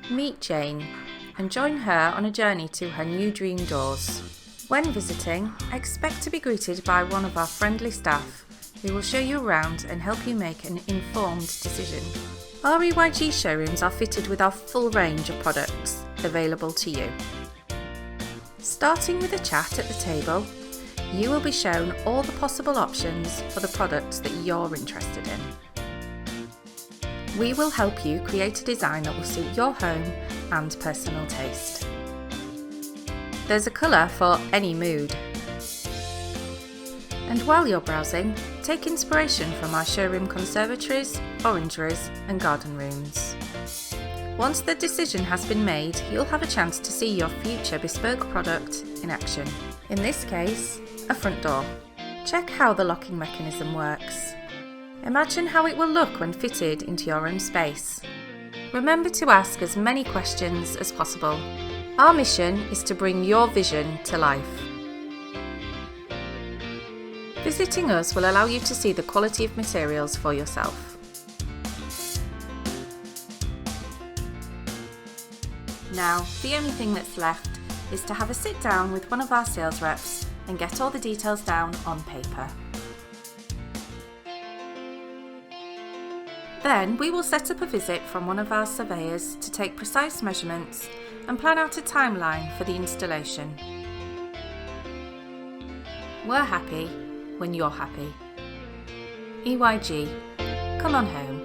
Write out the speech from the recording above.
Meet Jane and join her on a journey to her new dream doors. When visiting, expect to be greeted by one of our friendly staff who will show you around and help you make an informed decision. Our EYG showrooms are fitted with our full range of products available to you. Starting with a chat at the table, you will be shown all the possible options for the products that you're interested in. We will help you create a design that will suit your home and personal taste. There's a colour for any mood. And while you're browsing, take inspiration from our showroom conservatories, orangeries and garden rooms. Once the decision has been made, you'll have a chance to see your future bespoke product in action. In this case, a front door. Check how the locking mechanism works. Imagine how it will look when fitted into your own space. Remember to ask as many questions as possible. Our mission is to bring your vision to life. Visiting us will allow you to see the quality of materials for yourself. Now, the only thing that's left is to have a sit down with one of our sales reps and get all the details down on paper. Then we will set up a visit from one of our surveyors to take precise measurements and plan out a timeline for the installation. We're happy when you're happy. EYG, come on home.